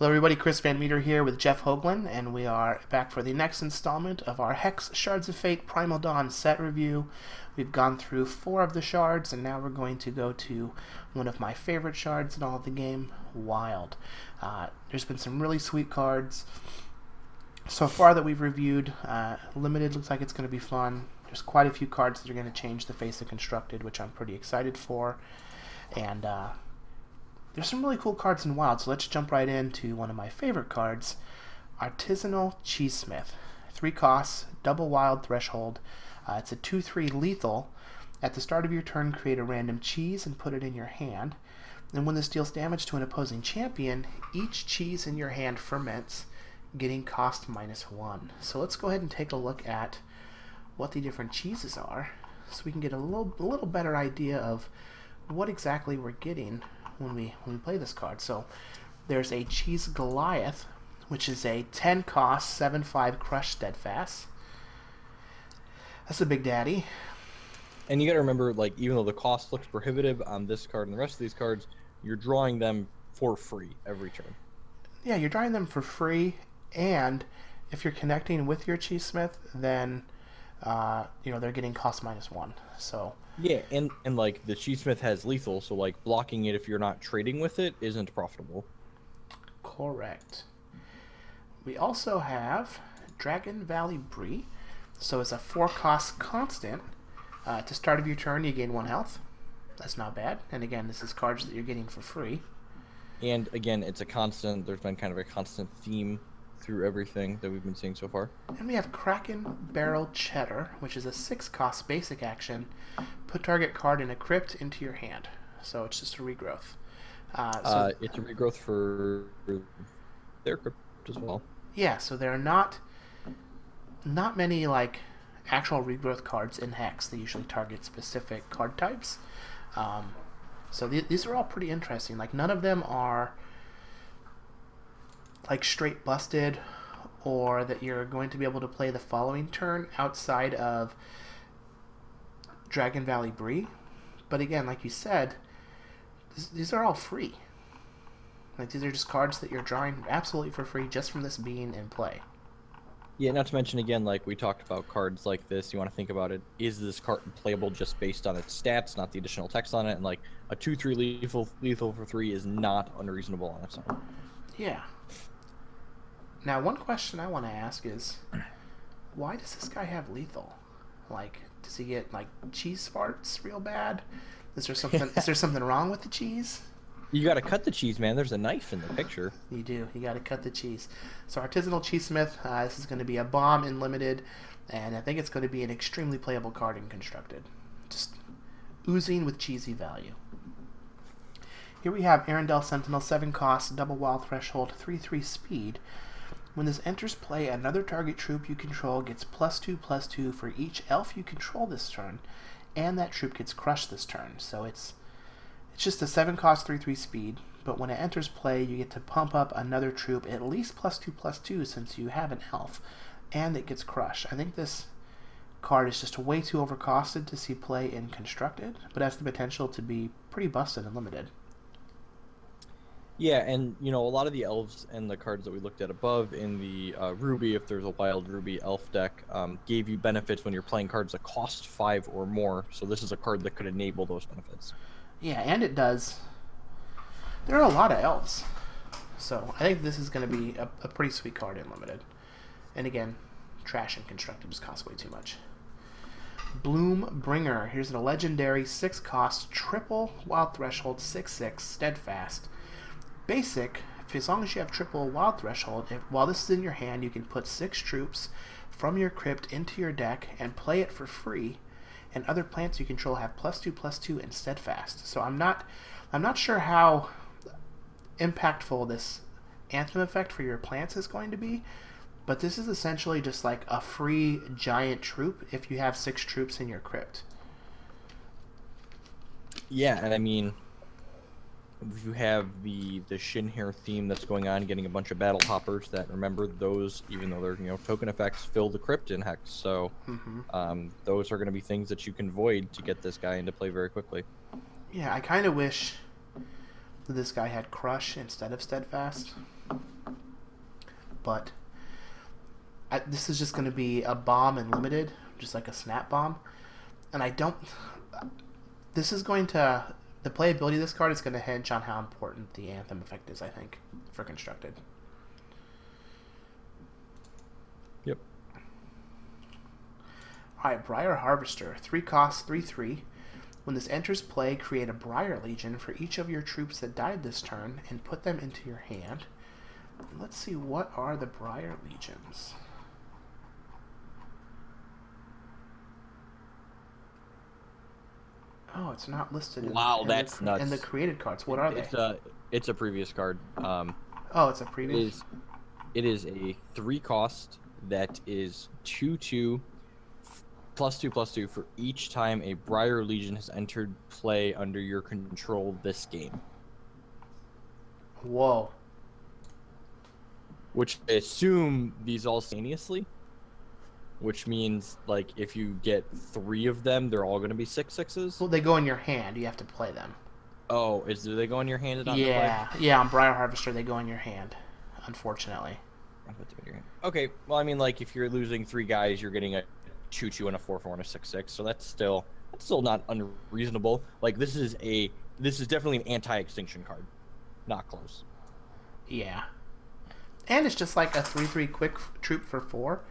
Hello everybody, Chris VanMeter here with Jeff Hoogland, and we are back for the next installment of our Hex Shards of Fate Primal Dawn set review. We've gone through 4 of the shards, and now we're going to go to one of my favorite shards in all of the game, Wild. There's been some really sweet cards so far that we've reviewed. Limited looks like it's going to be fun. There's quite a few cards that are going to change the face of Constructed, which I'm pretty excited for. And there's some really cool cards in Wild, so let's jump right into one of my favorite cards, Artisanal Cheesesmith. 3 costs, double Wild threshold. It's a 2/3 lethal. At the start of your turn, create a random cheese and put it in your hand. And when this deals damage to an opposing champion, each cheese in your hand ferments, getting cost -1. So let's go ahead and take a look at what the different cheeses are, so we can get a little better idea of what exactly we're getting when we play this card. So there's a Cheese Goliath, which is a 10 cost, 7/5 Crush Steadfast. That's a big daddy. And you got to remember, like, even though the cost looks prohibitive on this card and the rest of these cards, you're drawing them for free every turn. Yeah, you're drawing them for free, and if you're connecting with your Cheesesmith, then they're getting cost -1. So yeah, and like the Cheesesmith has lethal, so like blocking it if you're not trading with it isn't profitable. Correct. We also have Dragon Valley Brie. So it's a 4 cost constant. At the start of your turn, you gain 1 health. That's not bad. And again, this is cards that you're getting for free. And again, it's a constant. There's been kind of a constant theme through everything that we've been seeing so far. And we have Kraken Barrel Cheddar, which is a 6 cost basic action. Put target card in a crypt into your hand. So it's just a regrowth. It's a regrowth for their crypt as well. Yeah, so there are not many like actual regrowth cards in Hex. They usually target specific card types. So these are all pretty interesting. Like, none of them are like straight busted, or that you're going to be able to play the following turn outside of Dragon Valley Brie. But again, like you said, these are all free. Like, these are just cards that you're drawing absolutely for free just from this being in play. Yeah, not to mention, again, like we talked about cards like this, you want to think about it, is this card playable just based on its stats, not the additional text on it? And like a 2/3 lethal for 3 is not unreasonable on its own. Yeah. Now, one question I want to ask is, why does this guy have lethal? Like, does he get like cheese farts real bad? Is there something wrong with the cheese? You got to cut the cheese, man. There's a knife in the picture. You do. You got to cut the cheese. So Artisanal Cheesesmith, this is going to be a bomb in Limited, and I think it's going to be an extremely playable card in Constructed. Just oozing with cheesy value. Here we have Arendelle Sentinel, 7 cost, double Wild threshold, 3/3 speed. When this enters play, another target troop you control gets +2/+2 for each elf you control this turn, and that troop gets crushed this turn. So it's just a 7 cost, 3/3 speed, but when it enters play, you get to pump up another troop at least +2/+2 since you have an elf, and it gets crushed. I think this card is just way too overcosted to see play in Constructed, but has the potential to be pretty busted and Limited. Yeah, and a lot of the elves and the cards that we looked at above in the Ruby, if there's a Wild Ruby elf deck, gave you benefits when you're playing cards that cost 5 or more. So this is a card that could enable those benefits. Yeah, and it does. There are a lot of elves, so I think this is going to be a pretty sweet card in Limited. And again, trash and Constructed just costs way too much. Bloom Bringer. Here's a legendary 6 cost, triple Wild Threshold, 6/6 Steadfast. Basic, as long as you have triple Wild Threshold, while this is in your hand, you can put 6 troops from your crypt into your deck and play it for free, and other plants you control have +2/+2 and Steadfast. So I'm not sure how impactful this Anthem effect for your plants is going to be, but this is essentially just like a free giant troop if you have 6 troops in your crypt. Yeah, and I mean, you have the Shin Hair theme that's going on, getting a bunch of battle hoppers that, remember, those, even though they're token effects, fill the crypt in Hex. So those are going to be things that you can void to get this guy into play very quickly. Yeah, I kind of wish this guy had Crush instead of Steadfast. but this is just going to be a bomb and limited, just like a snap bomb. And I don't... This is going to... The playability of this card is going to hinge on how important the Anthem effect is, I think, for constructed. Yep. Alright, Briar Harvester. 3 costs, 3/3. When this enters play, create a Briar Legion for each of your troops that died this turn and put them into your hand. Let's see, what are the Briar Legions? Oh, it's not listed in, Wow, in that's the, nuts. in the created cards. What are they? It's a previous card. Oh, it's a previous? It is a 3 cost that is 2/2 +2/+2 for each time a Briar Legion has entered play under your control this game. Whoa. Which I assume these all simultaneously. Which means, like, if you get 3 of them, they're all going to be 6/6s? Well, they go in your hand. You have to play them. Oh, do they go in your hand? And not Yeah. Yeah, on Briar Harvester, they go in your hand, unfortunately. I'll put them in your hand. Okay, well, I mean, like, if you're losing 3 guys, you're getting a 2/2 and a 4/4 and a 6/6, so that's still not unreasonable. Like, this is definitely an anti-extinction card. Not close. Yeah. And it's just like a 3/3 quick troop for 4,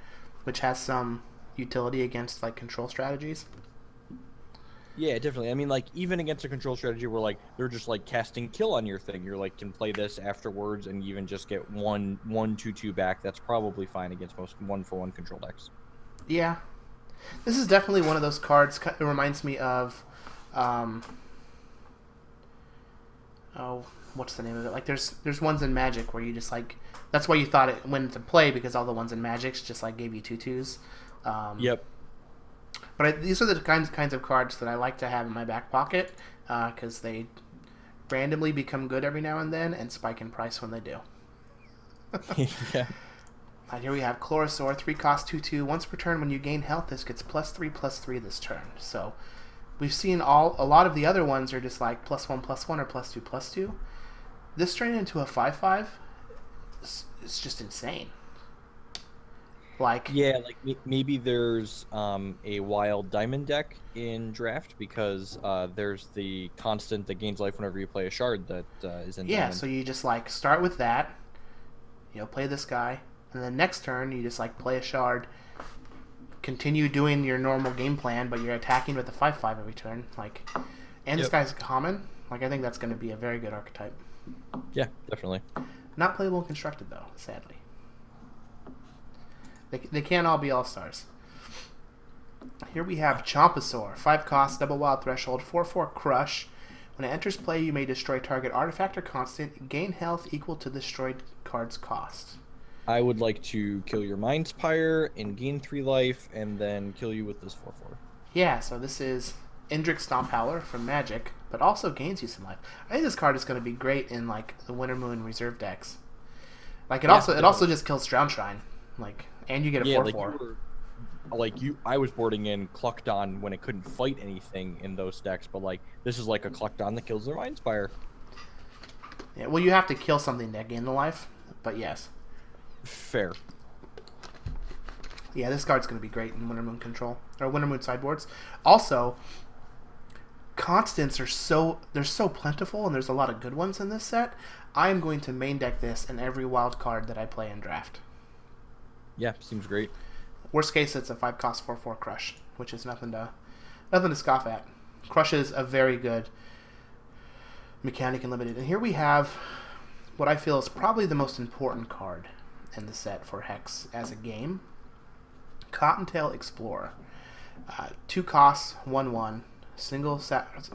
which has some utility against, like, control strategies. Yeah, definitely. I mean, like, even against a control strategy where, like, they're just, like, casting kill on your thing, you're like, can play this afterwards and even just get 1/2/2 back. That's probably fine against most 1-for-1 control decks. Yeah. This is definitely one of those cards. It reminds me of, what's the name of it? Like, there's ones in Magic where you just, like, that's why you thought it went into play, because all the ones in Magic's just, like, gave you 2/2s. Yep. But these are the kinds of cards that I like to have in my back pocket, because they randomly become good every now and then and spike in price when they do. Yeah. Here we have Chlorosaur, 3 cost, 2/2. Once per turn, when you gain health, this gets +3/+3 this turn. So we've seen a lot of the other ones are just like +1/+1 or +2/+2. This turning into a 5/5 is just insane. Like, yeah, like maybe there's a wild diamond deck in draft because there's the constant that gains life whenever you play a shard that is in diamond. So you just, like, start with that, play this guy, and then next turn you just, like, play a shard, continue doing your normal game plan, but you're attacking with a 5/5 every turn. Like, and this guy's common. Like, I think that's going to be a very good archetype. Yeah, definitely. Not playable and constructed, though, sadly. They can't all be all-stars. Here we have Chompasaur. 5 cost, double wild threshold, 4/4 crush. When it enters play, you may destroy target artifact or constant, gain health equal to the destroyed card's cost. I would like to kill your Mindspire and gain 3 life, and then kill you with this 4/4. Yeah, so this is Indrik Stomp Howler from Magic, but also gains you some life. I think this card is going to be great in, like, the Winter Moon reserve decks. Like, it also just kills Drown Shrine. Like, and you get a 4/4. I was boarding in Cluckdon when it couldn't fight anything in those decks, but, like, this is like a Cluckdon that kills their Mindspire. Yeah, well, you have to kill something to gain the life, but yes. Fair. Yeah, this card's going to be great in Winter Moon control, or Winter Moon sideboards. Also, constants are so plentiful, and there's a lot of good ones in this set. I am going to main deck this in every wild card that I play in draft. Yeah, seems great. Worst case, it's a 5 cost 4/4 crush, which is nothing to scoff at. Crush is a very good mechanic in limited. And here we have what I feel is probably the most important card in the set for Hex as a game. Cottontail Explorer. 2 costs, 1/1, single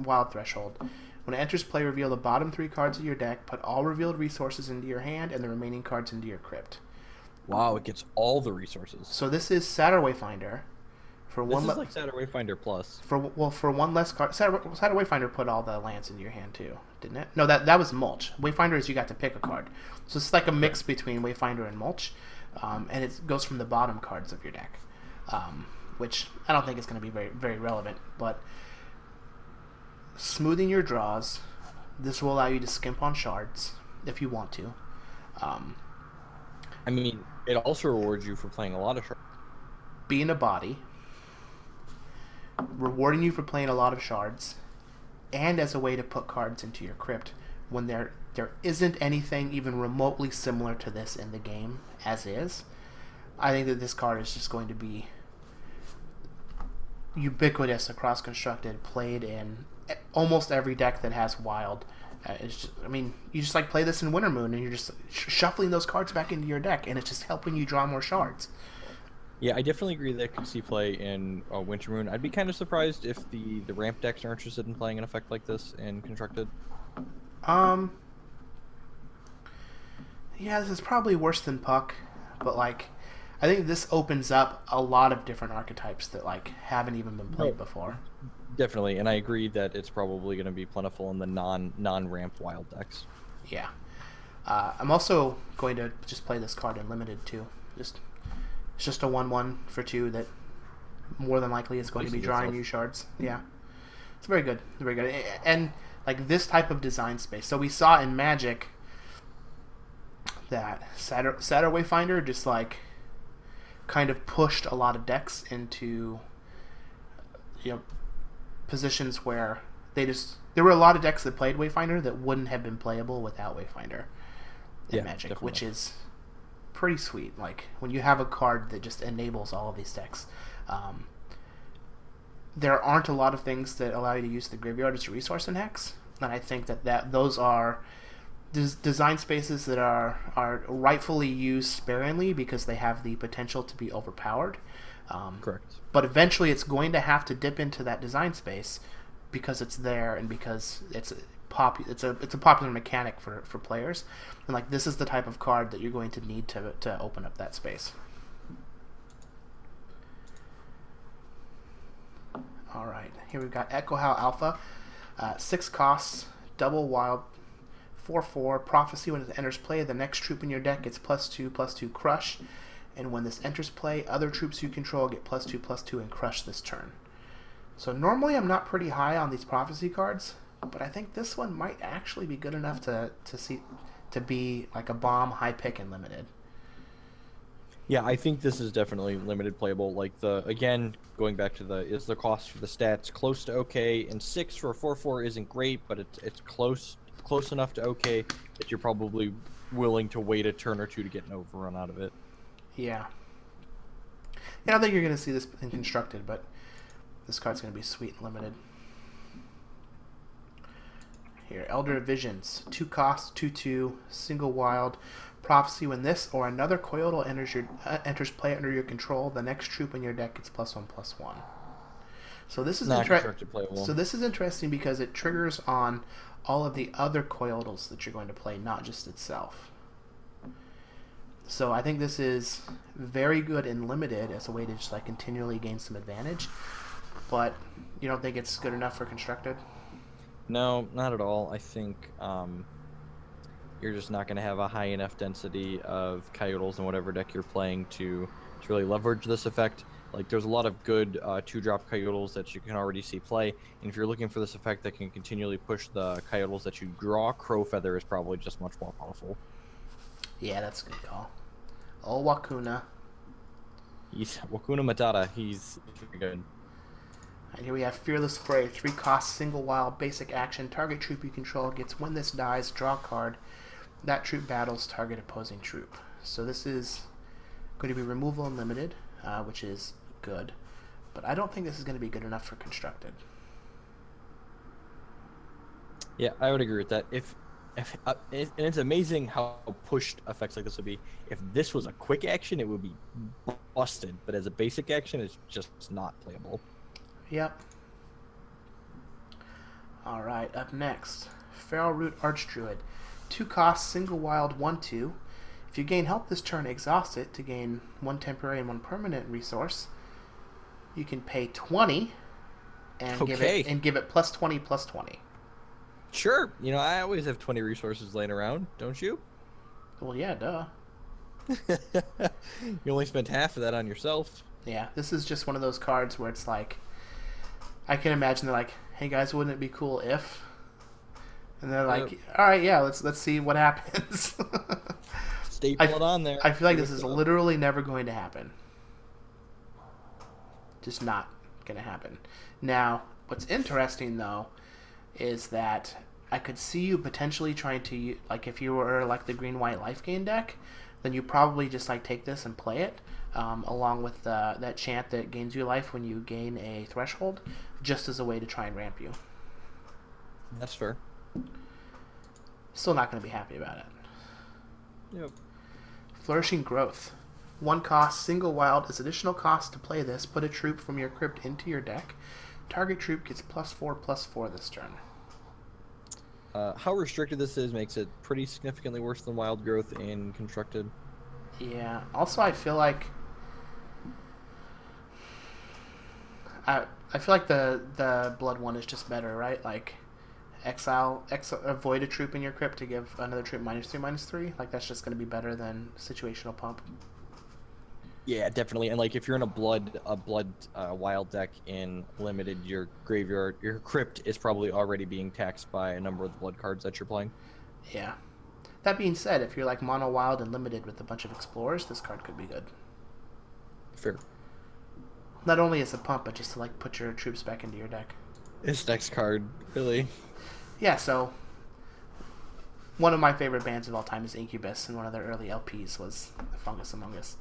wild threshold. When it enters play, reveal the bottom 3 cards of your deck, put all revealed resources into your hand, and the remaining cards into your crypt. Wow, it gets all the resources. So this is Satyr Wayfinder. This is like Satyr Wayfinder plus. For one less card, Satyr Wayfinder put all the lands into your hand too, didn't it? No, that was Mulch. Wayfinder is you got to pick a card, so it's like a mix between Wayfinder and Mulch, and it goes from the bottom cards of your deck, which I don't think is going to be very very relevant. But smoothing your draws, this will allow you to skimp on shards if you want to. I mean, it also rewards you for playing a lot of shards. Being a body, rewarding you for playing a lot of shards, and as a way to put cards into your crypt when there isn't anything even remotely similar to this in the game as is. I think that this card is just going to be ubiquitous across constructed, played in almost every deck that has wild. It's just, I mean, you just like play this in Wintermoon, and you're just shuffling those cards back into your deck, and it's just helping you draw more shards. Yeah, I definitely agree that could see play in Wintermoon. I'd be kind of surprised if the ramp decks are interested in playing an effect like this in constructed. Yeah, this is probably worse than Puck, but like, I think this opens up a lot of different archetypes that like haven't even been played before. Definitely, and I agree that it's probably going to be plentiful in the non-ramp wild decks. Yeah. I'm also going to just play this card in limited too. It's just a 1/1 for 2 that more than likely is going to be drawing you shards. Yeah. It's very good. Very good. And like this type of design space. So we saw in Magic that Satyr Wayfinder just like kind of pushed a lot of decks into positions where there were a lot of decks that played Wayfinder that wouldn't have been playable without Wayfinder in Magic, definitely. Which is pretty sweet. Like when you have a card that just enables all of these decks. There aren't a lot of things that allow you to use the graveyard as a resource in Hex, and I think that those are design spaces that are rightfully used sparingly because they have the potential to be overpowered. Correct. But eventually it's going to have to dip into that design space because it's there and because it's a popular mechanic for players. And like this is the type of card that you're going to need to open up that space. All right, here we've got Echo Howl Alpha, 6 costs, double wild, 4/4 prophecy. When it enters play, the next troop in your deck gets +2/+2 crush, and when this enters play, other troops you control get +2/+2 and crush this turn. So normally I'm not pretty high on these prophecy cards, but I think this one might actually be good enough to be like a bomb high pick and limited. Yeah, I think this is definitely limited playable. Like again, going back to is the cost for the stats close to okay, and 6 for a 4/4 isn't great, but it's close enough to okay that you're probably willing to wait a turn or two to get an overrun out of it. Yeah. I don't think you're going to see this in constructed, but this card's going to be sweet and limited. Here, Elder Visions, 2 costs, 2/2, single wild. Prophecy. When this or another Coyote enters play under your control, the next troop in your deck gets +1/+1. So this is So this is interesting because it triggers on all of the other Coyotles that you're going to play, not just itself. So I think this is very good in limited as a way to just like continually gain some advantage. But you don't think it's good enough for constructed? No, not at all. I think you're just not going to have a high enough density of Coyotles in whatever deck you're playing to really leverage this effect. Like, there's a lot of good 2-drop Coyotles that you can already see play, and if you're looking for this effect that can continually push the Coyotles that you draw, Crowfeather is probably just much more powerful. Yeah, that's a good call. Oh, Wakuna. Wakuna Matata. He's very good. And here we have Fearless Spray, 3 costs, single wild, basic action. Target troop you control gets, when this dies, draw a card. That troop battles target opposing troop. So this is going to be removal unlimited, which is good. But I don't think this is going to be good enough for constructed. Yeah, I would agree with that. And it's amazing how pushed effects like this would be. If this was a quick action, it would be busted. But as a basic action, it's just not playable. Yep. Alright, up next. Feral Root Archdruid. 2 costs, single wild, 1/2. If you gain help this turn, exhaust it to gain 1 temporary and 1 permanent resource. You can pay 20 and give it +20/+20. Sure. I always have 20 resources laying around, don't you? Well, yeah, duh. You only spent half of that on yourself. Yeah, this is just one of those cards where it's like, I can imagine they're like, hey guys, wouldn't it be cool if? And they're like, all right, yeah, let's see what happens. staple it on there. I feel like See this what's is up. literally never going to happen. Just not going to happen. Now, what's interesting, though, is that I could see you potentially trying to, like, if you were like the green-white life gain deck, then you probably just like take this and play it, along with that chant that gains you life when you gain a threshold, just as a way to try and ramp you. That's fair. Still not going to be happy about it. Yep. Flourishing Growth. 1 cost, single wild. As additional cost to play this, put a troop from your crypt into your deck. Target troop gets +4/+4 this turn. How restricted this is makes it pretty significantly worse than Wild Growth in Constructed. Yeah. Also, I feel like I feel like the blood one is just better, right? Like avoid a troop in your crypt to give another troop -3/-3. Like that's just going to be better than situational pump. Yeah, definitely. And like if you're in a blood wild deck in limited, your graveyard, your crypt is probably already being taxed by a number of the blood cards that you're playing. Yeah. That being said, if you're like mono wild and limited with a bunch of explorers, this card could be good. Fair. Not only as a pump, but just to like put your troops back into your deck. This next card, really. Yeah, so one of my favorite bands of all time is Incubus, and one of their early LPs was Fungus Among Us.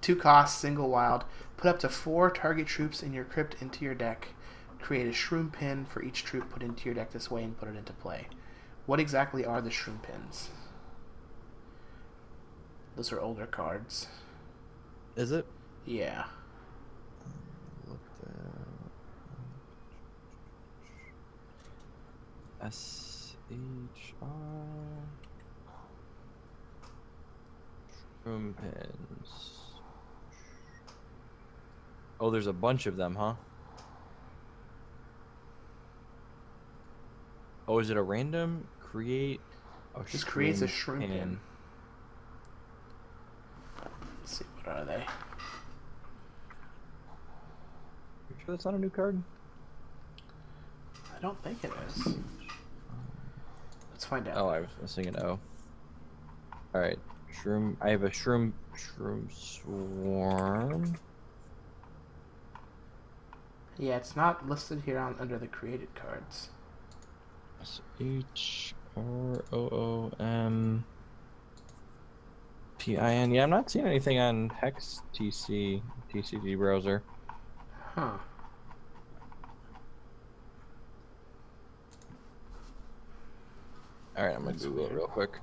2 costs, single wild. Put up to 4 target troops in your crypt into your deck. Create a shroom pin for each troop put into your deck this way and put it into play. What exactly are the shroom pins? Those are older cards. Is it? Yeah. SHR Shroom pins. Oh, there's a bunch of them, huh? Oh, is it a random create? Just creates a shroom pin. Let's see, what are they? You sure that's not a new card? I don't think it is. Let's find out. Oh, I was missing an O. Alright. Shroom. I have a shroom swarm. Yeah, it's not listed here under the created cards. SHROOM PIN. Yeah, I'm not seeing anything on Hex TCG browser. Huh. Alright, I'm gonna Google it real quick.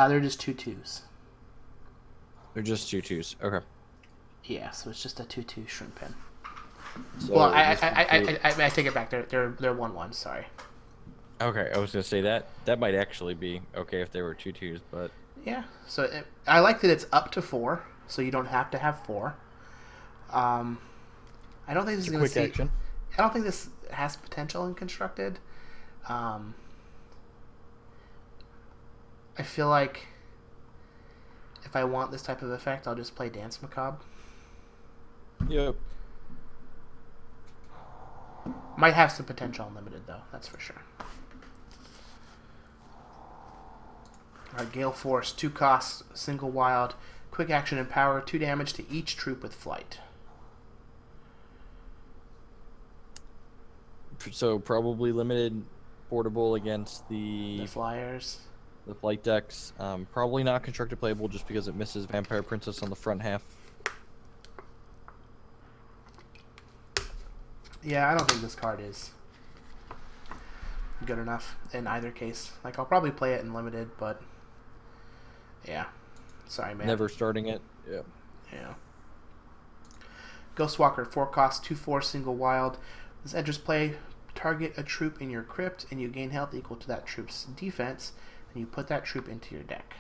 They're just 2/2s. They're just 2/2s. Okay. Yeah, so it's just a 2/2 shroom pin. So Well, I take it back. They're 1/1. Sorry. Okay, I was gonna say that might actually be okay if they were 2/2s, but Yeah. So I like that it's up to 4, so you don't have to have 4. I don't think this is going to see. action. I don't think this has potential in constructed. I feel like if I want this type of effect, I'll just play Dance Macabre. Yep. Might have some potential unlimited though, that's for sure. Alright, Gale Force, 2 costs, single wild, quick action and power, 2 damage to each troop with flight. So probably limited, portable against The flyers. the flight decks. Probably not constructed playable just because it misses Vampire Princess on the front half. Yeah, I don't think this card is good enough in either case. Like, I'll probably play it in limited, but yeah. Sorry, man. Never starting it. Yeah. Yeah. Ghostwalker, 4 costs, 2/4, single wild. This enters play, target a troop in your crypt, and you gain health equal to that troop's defense, and you put that troop into your deck.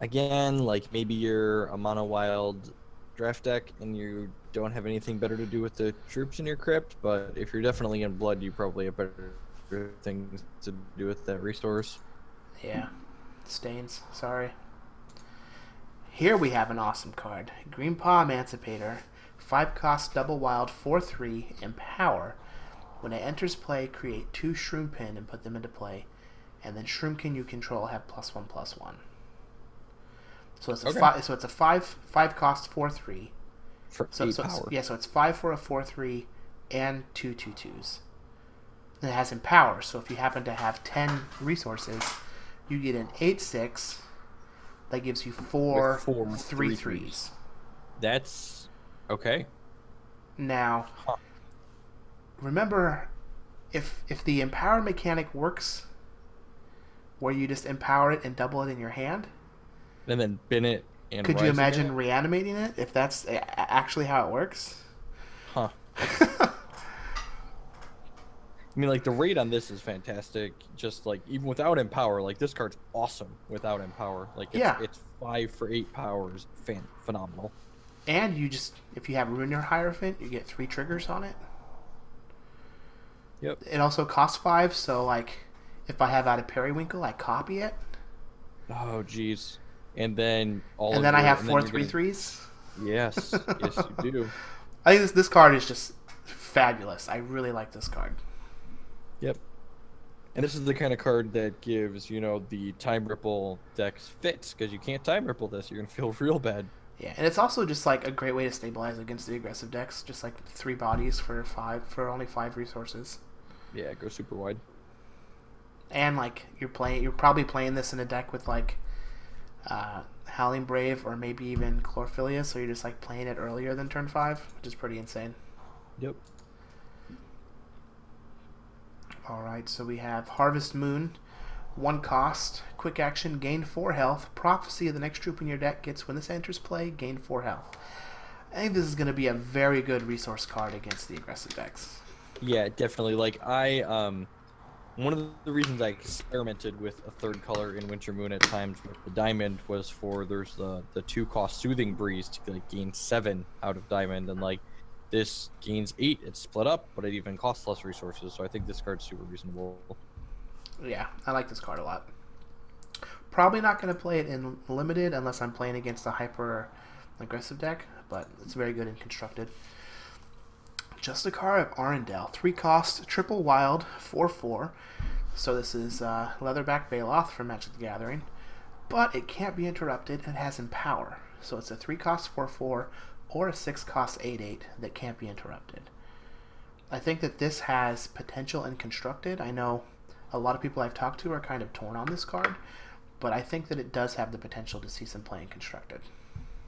Again, like maybe you're a mono wild draft deck and you don't have anything better to do with the troops in your crypt, but if you're definitely in blood, you probably have better things to do with that resource. Yeah. Stains. Sorry. Here we have an awesome card. Greenpaw Emancipator. 5 cost double wild 4/3 Empower. When it enters play, create 2 Shroomkin and put them into play. And then Shroomkin you control have +1/+1. So it's a Okay. so it's a 5 cost 4/3. For So 8 power. yeah, so it's 5 for a 4/3 and 2 2/2s. And it has Empower, so if you happen to have 10 resources, you get an 8/6 that gives you 4 With 4 3/3s. That's okay. Now, remember, if the Empower mechanic works, where you just empower it and double it in your hand, And then bin it and could you rise imagine again? reanimating it if that's actually how it works? Huh. I mean, like, the rate on this is fantastic. Just, like, even without Empower, like, this card's awesome without Empower. Like, Yeah. it's 5 for 8 powers. Phenomenal. And you just, if you have Runa or Hierophant, you get 3 triggers on it. Yep. It also costs 5, so, like, if I have out a Periwinkle, I copy it. Oh, jeez. And then I have 4 3/3s. Yes. Yes, you do. I think this card is just fabulous. I really like this card. Yep. And this is the kind of card that gives, the Time Ripple decks fits, because you can't Time Ripple this. You're going to feel real bad. Yeah, and it's also just like a great way to stabilize against the aggressive decks. Just like 3 bodies for only 5 resources. Yeah, go super wide. And like you're probably playing this in a deck with like Howling Brave or maybe even Chlorphilia, so you're just like playing it earlier than turn 5, which is pretty insane. Yep. Alright, so we have Harvest Moon, 1 cost, quick action, gain 4 health. Prophecy of the next troop in your deck gets, when this enters play, gain 4 health. I think this is going to be a very good resource card against the aggressive decks. Yeah, definitely. Like, one of the reasons I experimented with a 3rd color in Winter Moon at times with the Diamond was there's the 2 cost Soothing Breeze to like gain 7 out of Diamond, and like this gains 8. It's split up, but it even costs less resources, so I think this card's super reasonable. Yeah, I like this card a lot. Probably not going to play it in Limited unless I'm playing against a hyper aggressive deck, but it's very good and constructed. Justicar of Arendelle, 3 cost, triple wild, 4/4. So this is Leatherback Baloth from Magic the Gathering, but it can't be interrupted and it has Empower. So it's a 3 cost 4/4 or a 6 cost 8/8 that can't be interrupted. I think that this has potential in constructed. I know a lot of people I've talked to are kind of torn on this card, but I think that it does have the potential to see some play in constructed.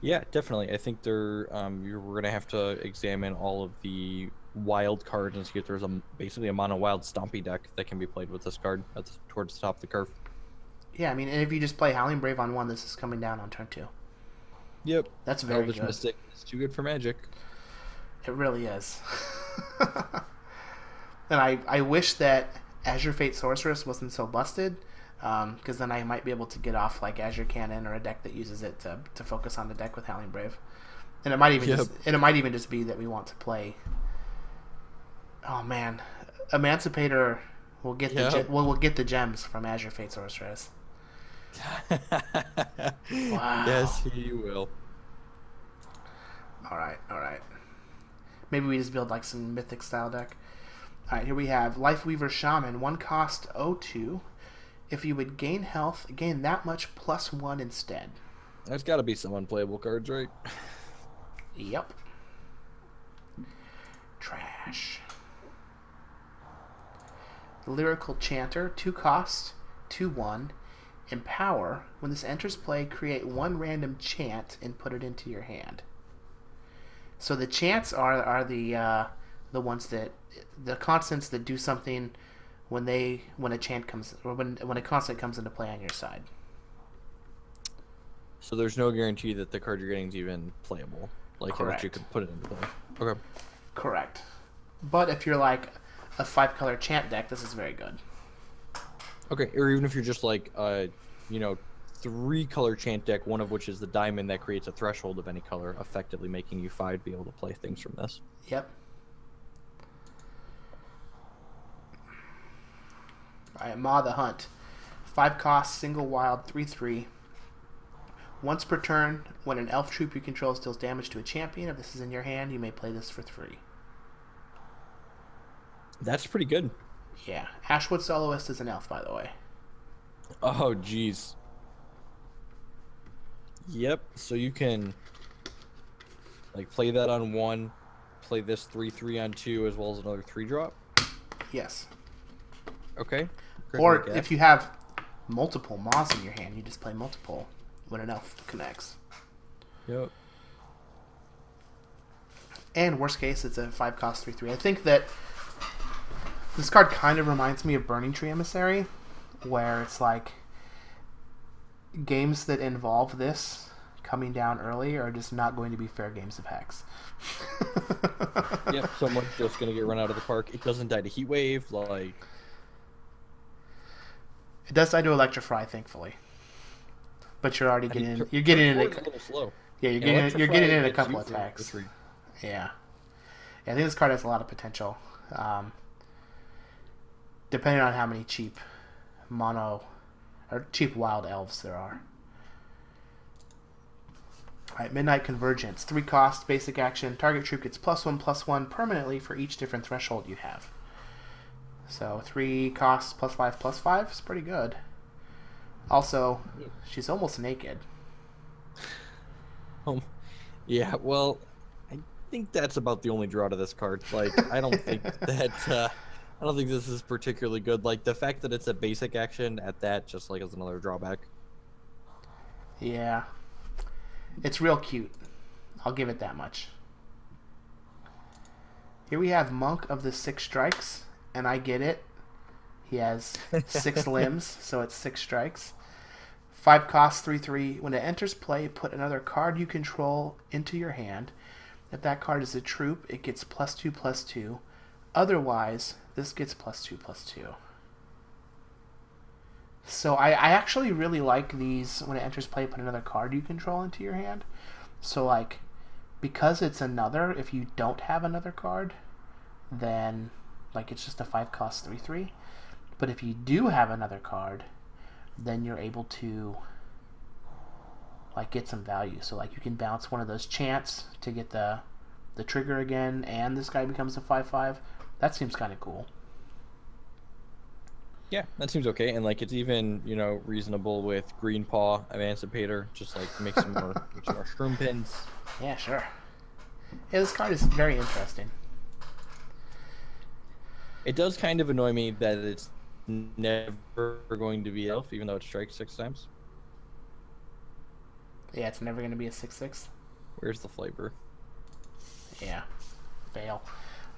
Yeah, definitely. I think we're gonna have to examine all of the wild cards and see if there's basically a mono wild Stompy deck that can be played with this card towards the top of the curve. Yeah, I mean, and if you just play Howling Brave on 1, this is coming down on turn 2. Yep. That's very Elvish good. Mystic is too good for Magic. It really is. And I wish that Azure Fate Sorceress wasn't so busted, because then I might be able to get off like Azure Cannon or a deck that uses it to focus on the deck with Howling Brave. And it might even just be that we want to play. Oh man, Emancipator will get we'll get the gems from Azure Fate Sorceress. Wow. Yes, he will. All right. Maybe we just build like some mythic style deck. All right, here we have Lifeweaver Shaman, 1 cost 0/2. If you would gain health, gain that much +1 instead. There's got to be some unplayable cards, right? Yep. Trash. Lyrical Chanter, 2 cost, 2/1. Empower. When this enters play, create 1 random chant and put it into your hand. So the chants are the ones that, the constants that do something when a chant comes, or when a constant comes into play on your side. So there's no guarantee that the card you're getting is even playable. Like that you could put it into play. Okay. Correct. But if you're like a 5-color chant deck, this is very good. Okay, or even if you're just like 3-color chant deck, one of which is the diamond that creates a threshold of any color, effectively making you 5 be able to play things from this. Yep. Alright, Maw the Hunt. 5 cost, single wild, 3/3. Once per turn, when an elf troop you control deals damage to a champion, if this is in your hand, you may play this for 3. That's pretty good. Yeah. Ashwood Soloist is an elf, by the way. Oh, jeez. Yep. So you can like play that on 1, play this 3/3 on 2, as well as another 3-drop. Yes. Okay. Or if you have multiple Maws in your hand, you just play multiple when an elf connects. Yep. And worst case, it's a 5 cost 3/3. I think that this card kind of reminds me of Burning Tree Emissary, where it's like games that involve this coming down early are just not going to be fair games of Hex. Yep, someone's just gonna get run out of the park. It doesn't die to Heat Wave, like. It does die to Electrify, thankfully. But you're already getting a little slow. Yeah, you're getting in a couple attacks. Yeah. I think this card has a lot of potential. Depending on how many cheap mono or cheap wild elves there are. Alright, Midnight Convergence. 3 cost, basic action. Target troop gets +1/+1 permanently for each different threshold you have. So 3 costs +5/+5 is pretty good. Also, she's almost naked. Yeah, well, I think that's about the only draw to this card. Like, I don't think that I don't think this is particularly good. Like, the fact that it's a basic action at that just like is another drawback. Yeah. It's real cute. I'll give it that much. Here we have Monk of the 6 Strikes, and I get it. He has 6 limbs, so it's 6 strikes. 5 costs, 3/3. When it enters play, put another card you control into your hand. If that card is a troop, it gets +2/+2. Otherwise, this gets +2/+2. So I actually really like these. When it enters play, put another card you control into your hand. So like, because it's another, if you don't have another card, then like it's just a 5 cost 3/3. But if you do have another card, then you're able to like get some value. So like you can bounce one of those chants to get the trigger again, and this guy becomes a 5/5. That seems kind of cool. Yeah, that seems okay, and like it's even, you know, reasonable with Green Paw Emancipator. Just like make some more Shroom Pins. Yeah, sure. Yeah, this card is very interesting. It does kind of annoy me that it's never going to be elf, even though it strikes 6 times. Yeah, it's never going to be a 6/6. Where's the flavor? Yeah, fail.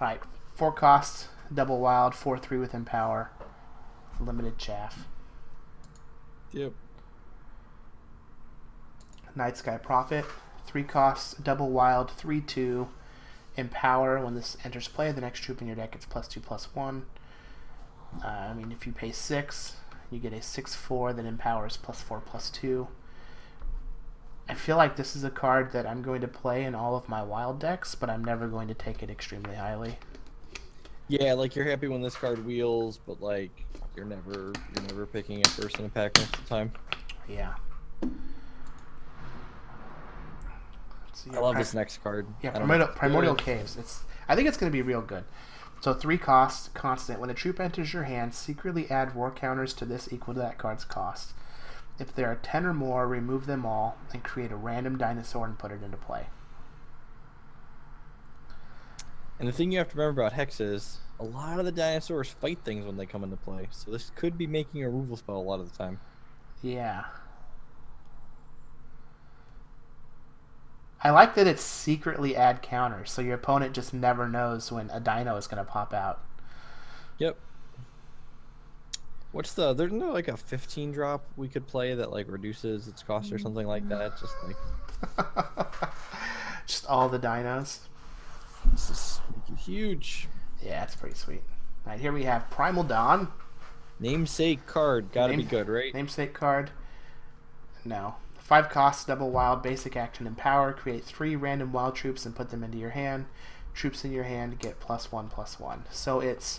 Alright, 4 costs, double wild, 4/3 with Empower. Limited chaff. Yep. Night Sky Prophet. 3 costs, double wild, 3/2. Empower. When this enters play, the next troop in your deck gets +2/+1. I mean, if you pay 6, you get a 6/4 that empowers +4/+2. I feel like this is a card that I'm going to play in all of my wild decks, but I'm never going to take it extremely highly. Yeah, like you're happy when this card wheels, but like you're never picking it first in a pack most of the time. Yeah. I love this next card. Yeah, Primordial Caves. I think it's going to be real good. So 3 costs, constant. When a troop enters your hand, secretly add war counters to this equal to that card's cost. If there are 10 or more, remove them all and create a random dinosaur and put it into play. And the thing you have to remember about Hex is a lot of the dinosaurs fight things when they come into play. So this could be making a removal spell a lot of the time. Yeah. I like that it's secretly add counters, so your opponent just never knows when a dino is going to pop out. Yep. There's no like a 15 drop we could play that like reduces its cost or something like that. Just like just all the dinos. This is huge. Yeah, it's pretty sweet. All right, here we have Primal Dawn. Namesake card. Gotta be good, right? Namesake card. No. 5 costs, double wild, basic action, Empower. Create 3 random wild troops and put them into your hand. Troops in your hand get +1/+1. So it's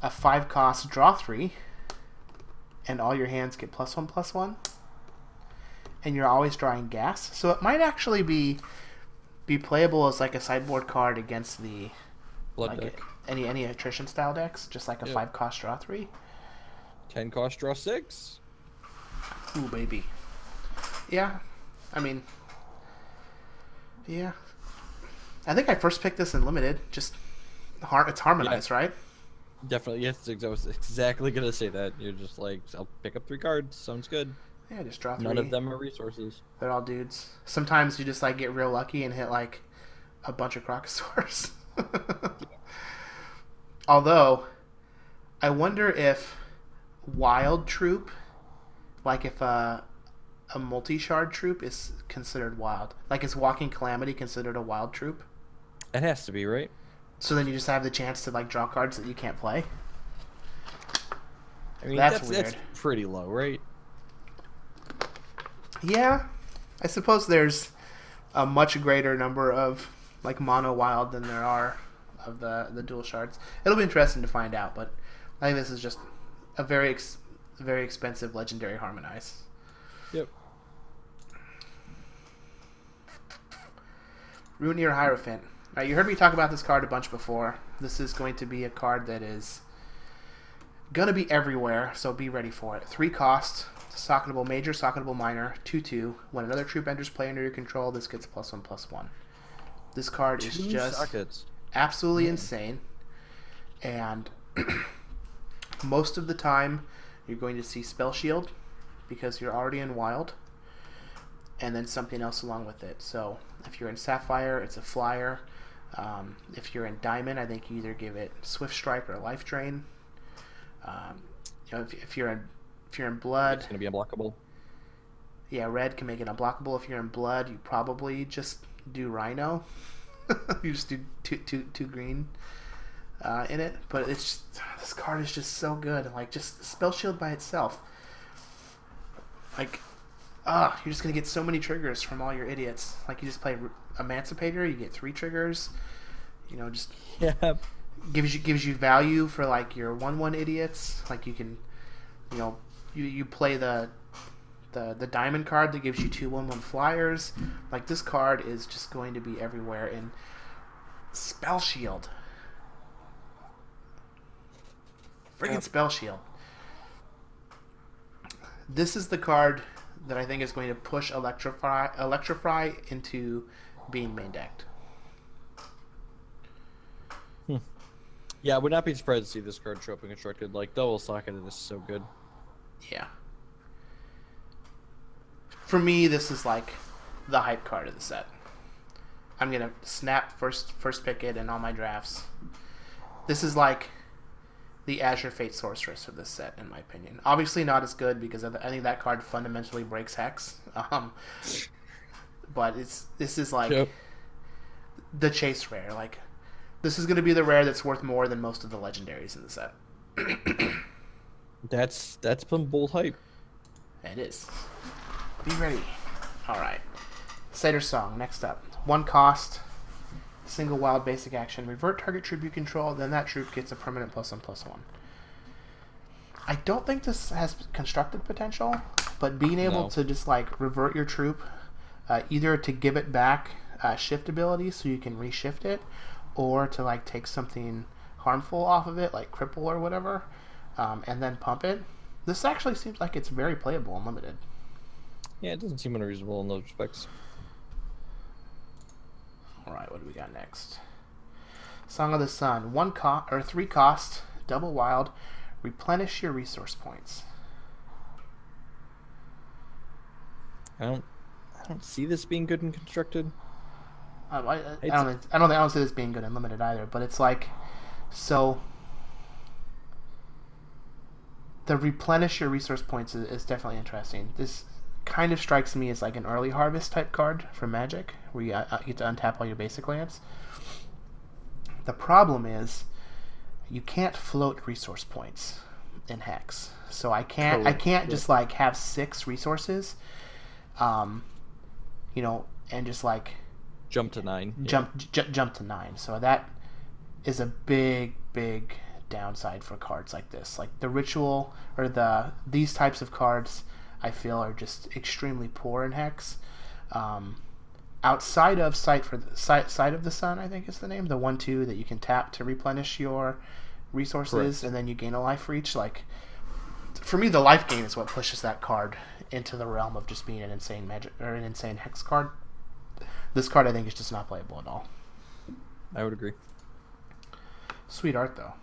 a 5-cost draw 3, and all your hands get +1/+1, and you're always drawing gas. So it might actually be playable as like a sideboard card against the Blood like deck. any attrition style decks, just like a 5-cost draw 3. 10-cost draw 6. Ooh, baby. Yeah, I mean, yeah. I think I first picked this in limited. Just it's harmonized, right? Definitely, yes. I was exactly gonna say that. You're just like, I'll pick up 3 cards. Sounds good. Yeah, just draw 3. None of them are resources. They're all dudes. Sometimes you just like get real lucky and hit like a bunch of Crocosaurs. Although, I wonder if Wild Troop, like if a multi-shard troop is considered wild. Like, is Walking Calamity considered a wild troop? It has to be, right? So then you just have the chance to like draw cards that you can't play? I mean, That's weird. That's pretty low, right? Yeah. I suppose there's a much greater number of like mono wild than there are of the dual shards. It'll be interesting to find out, but I think this is just a very expensive legendary harmonize. Yep. Runa or Hierophant. All right, you heard me talk about this card a bunch before. This is going to be a card that is going to be everywhere, so be ready for it. 3 cost, socketable major, socketable minor, 2/2. When another troop enters play under your control, this gets +1/+1. This card is 2 just sockets. absolutely insane, and most of the time you're going to see Spell Shield because you're already in Wild, and then something else along with it. So if you're in Sapphire, it's a flyer. If you're in Diamond, I think you either give it Swift Strike or Life Drain. If you're in Blood, It's going to be unblockable. yeah, Red can make it unblockable. If you're in Blood, you probably just do Rhino. You just do two green in it. But it's just, this card is just so good. Like, just Spell Shield by itself. Like, you're just gonna get so many triggers from all your idiots. Like, you just play Emancipator, you get 3 triggers. Just gives you value for like your 1/1 idiots. Like, you can, you play the diamond card that gives you 2 1/1 flyers. Like, this card is just going to be everywhere in Spell Shield. Friggin' Spell Shield. This is the card that I think is going to push Electrify into being main decked. Yeah, I would not be surprised to see this card show up in constructed. Like, double socketed is so good. Yeah. For me, this is like the hype card of the set. I'm gonna snap first pick it in all my drafts. This is like the Azure Fate Sorceress of this set, in my opinion. Obviously not as good because I think that card fundamentally breaks Hex. But this is like the chase rare. Like, this is going to be the rare that's worth more than most of the legendaries in the set. That's some bold hype. It is. Be ready. All right. Satyr Song, next up. 1 cost, single wild basic action. Revert target troop you control, then that troop gets a permanent +1/+1. I don't think this has constructed potential, but being able to just like revert your troop, either to give it back shift ability so you can reshift it, or to like take something harmful off of it, like cripple or whatever, and then pump it. This actually seems like it's very playable and limited. Yeah, it doesn't seem unreasonable in those respects. Alright, what do we got next? Song of the Sun. 3 cost, double wild, replenish your resource points. I don't see this being good in constructed. I don't see this being good in limited either, but it's like, so the replenish your resource points is definitely interesting. This kind of strikes me as like an early harvest type card for Magic, where you get to untap all your basic lands. The problem is you can't float resource points in Hex, so I can't just like have 6 resources, and just like jump to 9. Jump to 9. So that is a big downside for cards like this. Like the ritual or these types of cards, I feel are just extremely poor in Hex. Outside of Sight of the Sun, I think is the name, the 1/2 that you can tap to replenish your resources. Correct. And then you gain a life for each. Like for me, the life gain is what pushes that card into the realm of just being an insane magic or an insane Hex card. This card, I think, is just not playable at all. I would agree. Sweet art, though.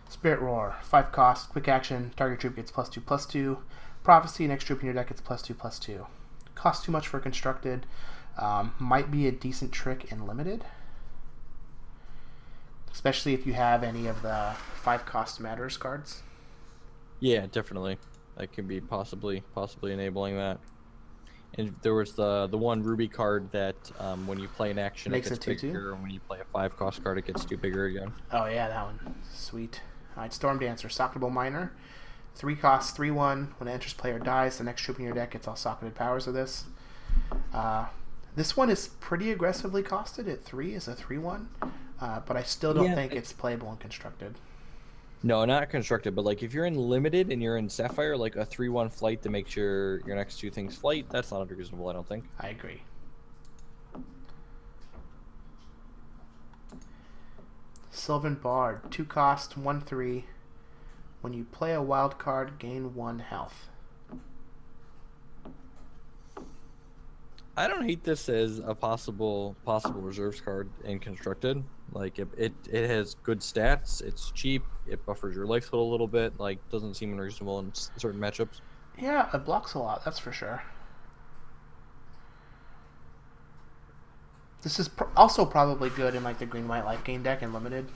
Spirit Roar, 5 cost, quick action, target troop gets +2/+2. Prophecy, next troop in your deck gets +2/+2. Costs too much for constructed. Might be a decent trick in limited. Especially if you have any of the 5 cost matters cards. Yeah, definitely. That could be possibly enabling that. And there was the one Ruby card that when you play an action makes it gets it 2/2? bigger, and when you play a 5 cost card it gets 2 bigger again. Oh yeah, that one. Sweet. Alright, Storm Dancer, Socketable Miner. 3 costs, 3/1. When an enters player dies, the next troop in your deck gets all socketed powers of this. This one is pretty aggressively costed at 3 as a 3/1, but I still don't think it's playable and constructed. No, not constructed, but like if you're in limited and you're in Sapphire, like a 3/1 flight that makes your next 2 things flight, that's not unreasonable, I don't think. I agree. Sylvan Bard, 2 cost, 1/3. When you play a wild card, gain 1 health. I don't hate this as a possible reserves card in constructed. Like it has good stats. It's cheap. It buffers your life total a little bit. Like doesn't seem unreasonable in certain matchups. Yeah, it blocks a lot. That's for sure. This is also probably good in like the green-white life gain deck and limited.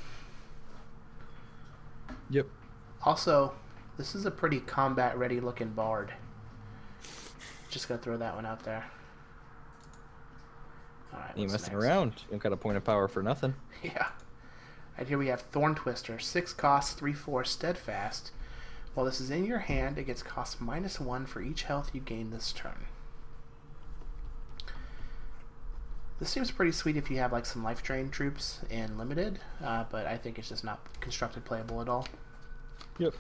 Yep. Also, this is a pretty combat-ready looking Bard. Just gonna throw that one out there. Alright, you messing around. You don't got a point of power for nothing. Yeah. Right here we have Thorn Twister, 6 costs, 3/4 steadfast. While this is in your hand, it gets cost -1 for each health you gain this turn. This seems pretty sweet if you have like some life drain troops in limited, but I think it's just not constructed playable at all. Yep.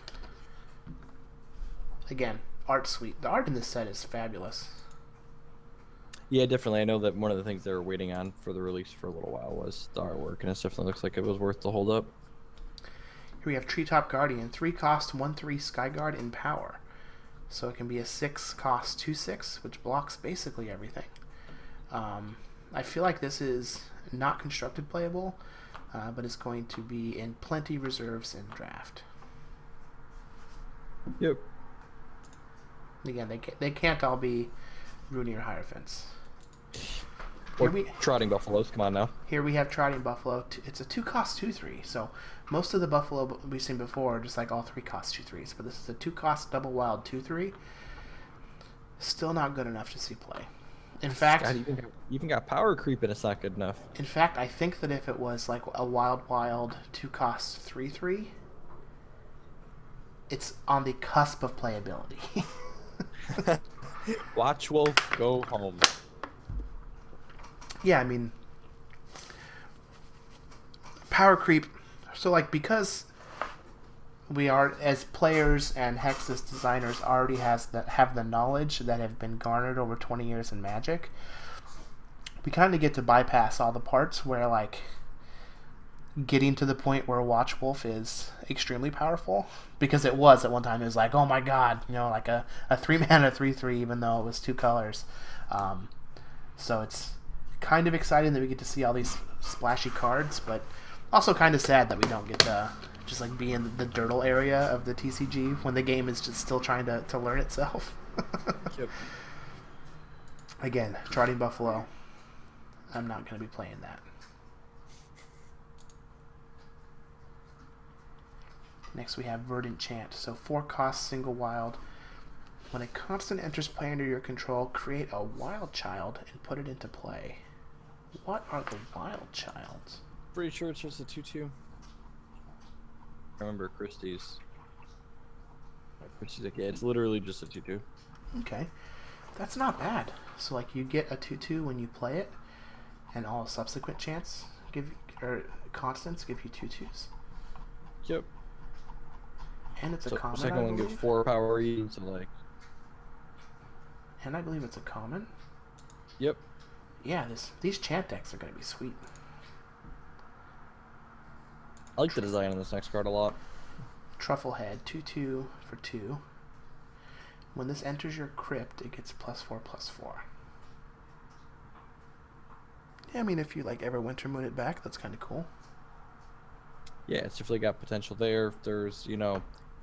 Again, art sweet. The art in this set is fabulous. Yeah, definitely. I know that one of the things they were waiting on for the release for a little while was the artwork, and it definitely looks like it was worth the hold up. Here we have Treetop Guardian, 3 cost, 1/3 Skyguard in power. So it can be a 6 cost, 2/6, which blocks basically everything. I feel like this is not constructed playable, but it's going to be in plenty reserves in draft. Yep. Again, they can't all be Runa or Hierophants. Or Trotting Buffaloes, come on now. Here we have Trotting Buffalo. It's a 2 cost, 2/3. So most of the Buffalo we've seen before are just like all 3 cost 2/3. But this is a 2 cost double wild 2/3. Still not good enough to see play. In fact, God, you even got power creep and it's not good enough. In fact, I think that if it was like a wild 2 cost 3/3, it's on the cusp of playability. Watch Wolf go home. Yeah, I mean, power creep. So like because we are as players and Hex's designers already have the knowledge that have been garnered over 20 years in Magic, we kind of get to bypass all the parts where like getting to the point where Watch Wolf is extremely powerful, because it was at one time. It was like, oh my god, you know, like a 3-mana 3/3 even though it was 2 colors. So it's kind of exciting that we get to see all these splashy cards, but also kind of sad that we don't get to just like be in the dirtle area of the TCG when the game is just still trying to learn itself. Yep. Again, Trotting Buffalo. I'm not going to be playing that. Next we have Verdant Chant. So 4 costs, single wild. When a constant enters play under your control, create a wild child and put it into play. What are the wild childs? Pretty sure it's just a 2/2. I remember Christie's. Christie's like, yeah, it's literally just a 2/2. Okay. That's not bad. So like you get a 2/2 when you play it, and all subsequent chants or constants give you 2/2s. Yep. And it's a So common, the second I one gives believe. 4 power each, so like. And I believe it's a common. Yep. Yeah, these chant decks are going to be sweet. I like the design on this next card a lot. Trufflehead, 2/2 for 2. When this enters your crypt, it gets +4/+4. Yeah, I mean, if you like ever Winter Moon it back, that's kind of cool. Yeah, it's definitely got potential there. If there's, you know,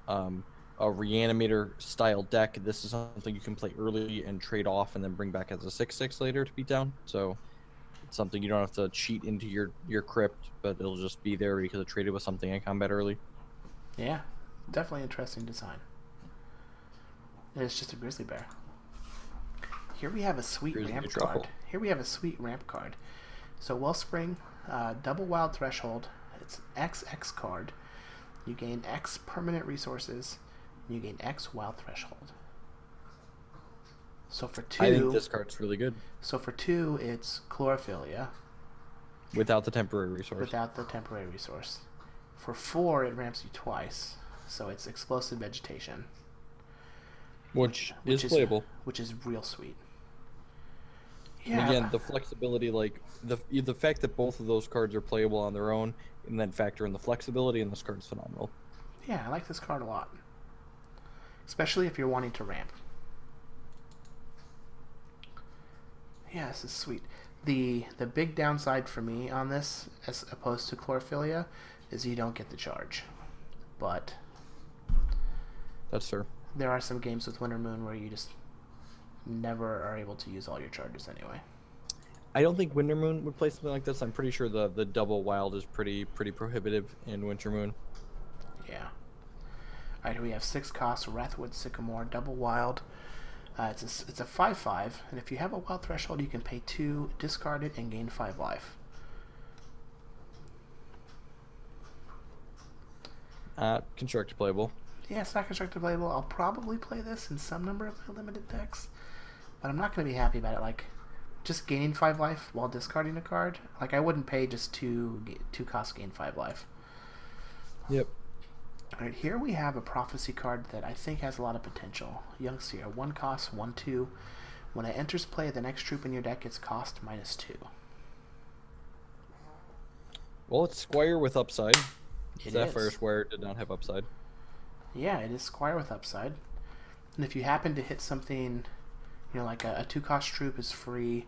a Reanimator style deck, this is something you can play early and trade off and then bring back as a 6/6 later to beat down. So it's something you don't have to cheat into your crypt, but it'll just be there because it traded with something in combat early. Yeah, definitely interesting design. And it's just a grizzly bear. Here we have a sweet Here's ramp the truffle. card. Here we have a sweet ramp card. So Wellspring, double wild threshold. It's an XX card. You gain X permanent resources. And you gain X wild threshold. So for 2, I think this card's really good. So for 2, it's Chlorophylla Without the temporary resource. without the temporary resource. For 4, it ramps you twice. So it's Explosive Vegetation. Which is playable. Which is real sweet. And again, the flexibility, like the fact that both of those cards are playable on their own, and then factor in the flexibility, and this card's phenomenal. Yeah, I like this card a lot. Especially if you're wanting to ramp. Yeah, this is sweet. The big downside for me on this, as opposed to Chlorophylla, is you don't get the charge. But That's fair. there are some games with Winter Moon where you just never are able to use all your charges anyway. I don't think Winter Moon would play something like this. I'm pretty sure the double wild is pretty prohibitive in Winter Moon. Yeah. Alright, we have 6 costs, Wrathwood Sycamore, double wild. It's a 5/5, and if you have a wild threshold, you can pay 2, discard it, and gain 5 life. Constructed playable. Yeah, it's not constructed playable. I'll probably play this in some number of my limited decks, but I'm not going to be happy about it. Like, just gaining 5 life while discarding a card. Like, I wouldn't pay just 2 costs gain 5 life. Yep. Alright, here we have a prophecy card that I think has a lot of potential. Young Seer, 1 cost, 1/2. When it enters play, the next troop in your deck gets cost -2. Well, it's Squire with upside. It Sapphire is. Squire did not have upside. Yeah, it is Squire with upside. And if you happen to hit something, you know, like a 2-cost troop is free,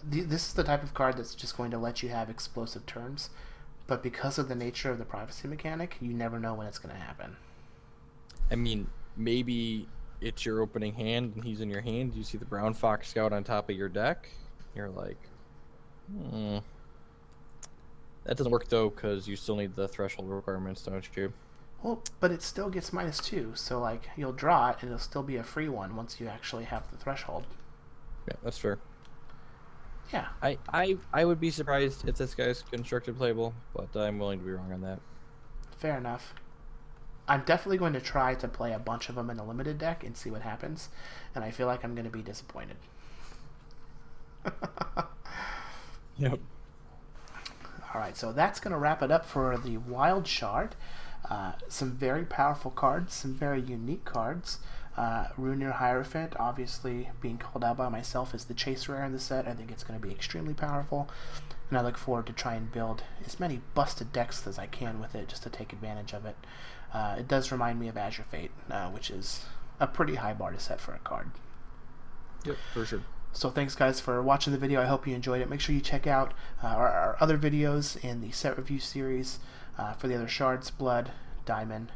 this is the type of card that's just going to let you have explosive turns. But because of the nature of the prophecy mechanic, you never know when it's going to happen. I mean, maybe it's your opening hand and he's in your hand. You see the Brown Fox Scout on top of your deck. You're like, That doesn't work though, because you still need the threshold requirements, don't you? Well, but it still gets -2, so like you'll draw it and it'll still be a free one once you actually have the threshold. Yeah, that's fair. Yeah. I would be surprised if this guy's constructed playable, but I'm willing to be wrong on that. Fair enough. I'm definitely going to try to play a bunch of them in a limited deck and see what happens, and I feel like I'm going to be disappointed. Yep. Alright, so that's going to wrap it up for the Wild Shard. Some very powerful cards, some very unique cards. Runa Hierophant, obviously being called out by myself as the chase rare in the set. I think it's going to be extremely powerful, and I look forward to try and build as many busted decks as I can with it just to take advantage of it. It does remind me of Azure Fate, which is a pretty high bar to set for a card. Yep, for sure. So thanks guys for watching the video. I hope you enjoyed it. Make sure you check out our other videos in the set review series for the other shards, Blood, Diamond,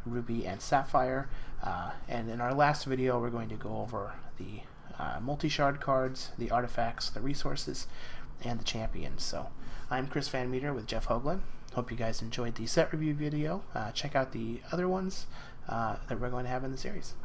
Ruby, and Sapphire. And in our last video, we're going to go over the multi-shard cards, the artifacts, the resources, and the champions. So I'm Chris VanMeter with Jeff Hoogland. Hope you guys enjoyed the set review video. Check out the other ones that we're going to have in the series.